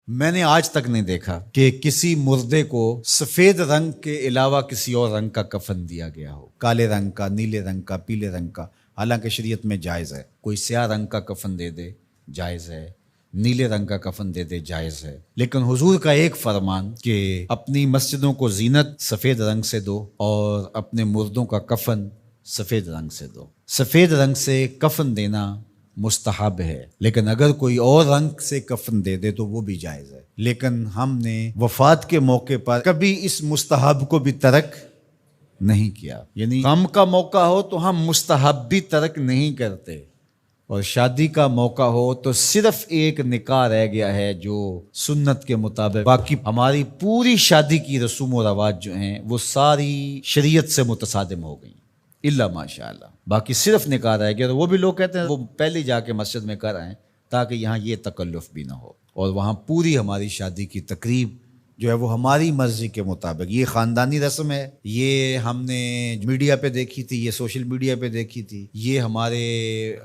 میں نے آج تک نہیں دیکھا کہ کسی مردے کو سفید رنگ کے علاوہ کسی اور رنگ کا کفن دیا گیا ہو، کالے رنگ کا، نیلے رنگ کا، پیلے رنگ کا۔ حالانکہ شریعت میں جائز ہے، کوئی سیاہ رنگ کا کفن دے دے جائز ہے، نیلے رنگ کا کفن دے دے جائز ہے، لیکن حضور کا ایک فرمان کہ اپنی مسجدوں کو زینت سفید رنگ سے دو اور اپنے مردوں کا کفن سفید رنگ سے دو۔ سفید رنگ سے کفن دینا مستحب ہے، لیکن اگر کوئی اور رنگ سے کفن دے دے تو وہ بھی جائز ہے۔ لیکن ہم نے وفات کے موقع پر کبھی اس مستحب کو بھی ترک نہیں کیا، یعنی غم کا موقع ہو تو ہم مستحب بھی ترک نہیں کرتے، اور شادی کا موقع ہو تو صرف ایک نکاح رہ گیا ہے جو سنت کے مطابق، باقی ہماری پوری شادی کی رسوم و رواج جو ہیں وہ ساری شریعت سے متصادم ہو گئی، الا ماشاء اللہ۔ باقی صرف نکاح رہ گیا، تو وہ بھی لوگ کہتے ہیں وہ پہلے جا کے مسجد میں کر آئیں تاکہ یہاں یہ تکلف بھی نہ ہو، اور وہاں پوری ہماری شادی کی تقریب جو ہے وہ ہماری مرضی کے مطابق۔ یہ خاندانی رسم ہے، یہ ہم نے میڈیا پہ دیکھی تھی، یہ سوشل میڈیا پہ دیکھی تھی، یہ ہمارے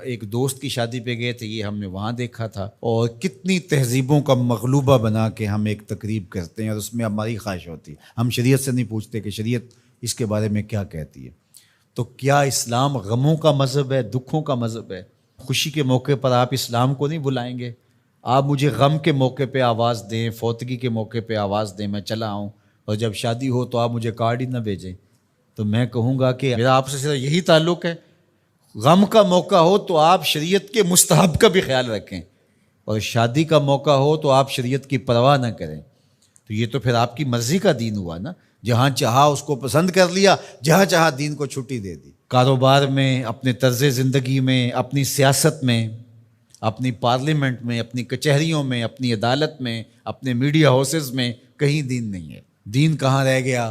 ایک دوست کی شادی پہ گئے تھے، یہ ہم نے وہاں دیکھا تھا، اور کتنی تہذیبوں کا مغلوبہ بنا کے ہم ایک تقریب کرتے ہیں، اور اس میں ہماری خواہش ہوتی ہے، ہم شریعت سے نہیں پوچھتے کہ شریعت اس کے بارے میں کیا کہتی ہے۔ تو کیا اسلام غموں کا مذہب ہے، دکھوں کا مذہب ہے؟ خوشی کے موقع پر آپ اسلام کو نہیں بلائیں گے؟ آپ مجھے غم کے موقع پہ آواز دیں، فوتگی کے موقع پہ آواز دیں، میں چلا آؤں، اور جب شادی ہو تو آپ مجھے کارڈ ہی نہ بھیجیں، تو میں کہوں گا کہ میرا آپ سے صرف یہی تعلق ہے۔ غم کا موقع ہو تو آپ شریعت کے مستحب کا بھی خیال رکھیں، اور شادی کا موقع ہو تو آپ شریعت کی پرواہ نہ کریں، تو یہ تو پھر آپ کی مرضی کا دین ہوا نا، جہاں چاہا اس کو پسند کر لیا، جہاں چاہا دین کو چھٹی دے دی۔ کاروبار میں، اپنے طرز زندگی میں، اپنی سیاست میں، اپنی پارلیمنٹ میں، اپنی کچہریوں میں، اپنی عدالت میں، اپنے میڈیا ہاؤسز میں کہیں دین نہیں ہے۔ دین کہاں رہ گیا؟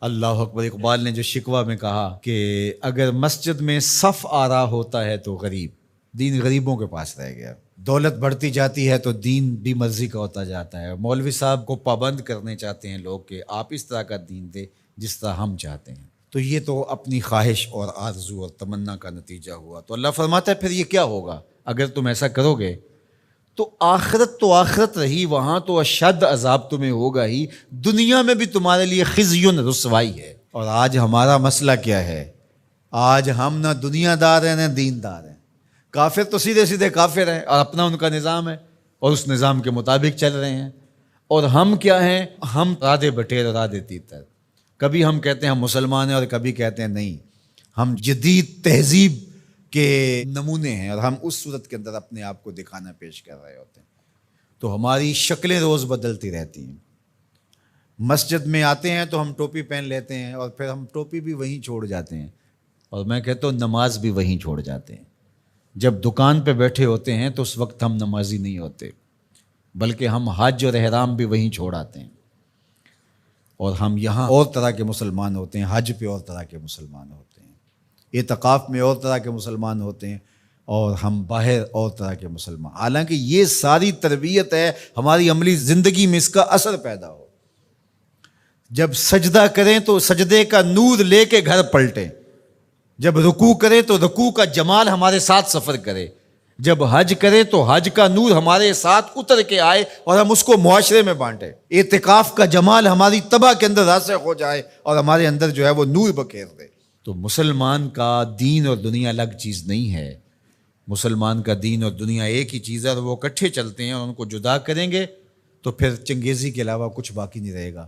اللہ اکبر۔ اقبال نے جو شکوہ میں کہا کہ اگر مسجد میں صف آ رہا ہوتا ہے تو غریب، دین غریبوں کے پاس رہ گیا۔ دولت بڑھتی جاتی ہے تو دین بھی مرضی کا ہوتا جاتا ہے۔ مولوی صاحب کو پابند کرنے چاہتے ہیں لوگ کہ آپ اس طرح کا دین دے جس طرح ہم چاہتے ہیں، تو یہ تو اپنی خواہش اور آرزو اور تمنا کا نتیجہ ہوا۔ تو اللہ فرماتا ہے پھر یہ کیا ہوگا اگر تم ایسا کرو گے تو آخرت رہی، وہاں تو اشد عذاب تمہیں ہوگا ہی، دنیا میں بھی تمہارے لیے خزی رسوائی ہے۔ اور آج ہمارا مسئلہ کیا ہے؟ آج ہم نہ دنیا دار ہیں نہ دین دار ہیں۔ کافر تو سیدھے سیدھے کافر ہیں، اور اپنا ان کا نظام ہے، اور اس نظام کے مطابق چل رہے ہیں، اور ہم کیا ہیں؟ ہم رادے بٹیر اور رادے تیتر۔ کبھی ہم کہتے ہیں ہم مسلمان ہیں، اور کبھی کہتے ہیں نہیں ہم جدید تہذیب کے نمونے ہیں، اور ہم اس صورت کے اندر اپنے آپ کو دکھانا پیش کر رہے ہوتے ہیں۔ تو ہماری شکلیں روز بدلتی رہتی ہیں۔ مسجد میں آتے ہیں تو ہم ٹوپی پہن لیتے ہیں، اور پھر ہم ٹوپی بھی وہیں چھوڑ جاتے ہیں، اور میں کہتا ہوں نماز بھی وہیں چھوڑ جاتے ہیں۔ جب دکان پہ بیٹھے ہوتے ہیں تو اس وقت ہم نمازی نہیں ہوتے، بلکہ ہم حج اور احرام بھی وہیں چھوڑ آتے ہیں، اور ہم یہاں اور طرح کے مسلمان ہوتے ہیں، حج پہ اور طرح کے مسلمان ہوتے ہیں، اعتکاف میں اور طرح کے مسلمان ہوتے ہیں، اور ہم باہر اور طرح کے مسلمان۔ حالانکہ یہ ساری تربیت ہے ہماری عملی زندگی میں، اس کا اثر پیدا ہو۔ جب سجدہ کریں تو سجدے کا نور لے کے گھر پلٹیں، جب رکوع کرے تو رکوع کا جمال ہمارے ساتھ سفر کرے، جب حج کرے تو حج کا نور ہمارے ساتھ اتر کے آئے اور ہم اس کو معاشرے میں بانٹیں، اعتکاف کا جمال ہماری طبع کے اندر راسخ ہو جائے اور ہمارے اندر جو ہے وہ نور بکھیر دے۔ تو مسلمان کا دین اور دنیا الگ چیز نہیں ہے، مسلمان کا دین اور دنیا ایک ہی چیز ہے، اور وہ اکٹھے چلتے ہیں، اور ان کو جدا کریں گے تو پھر چنگیزی کے علاوہ کچھ باقی نہیں رہے گا۔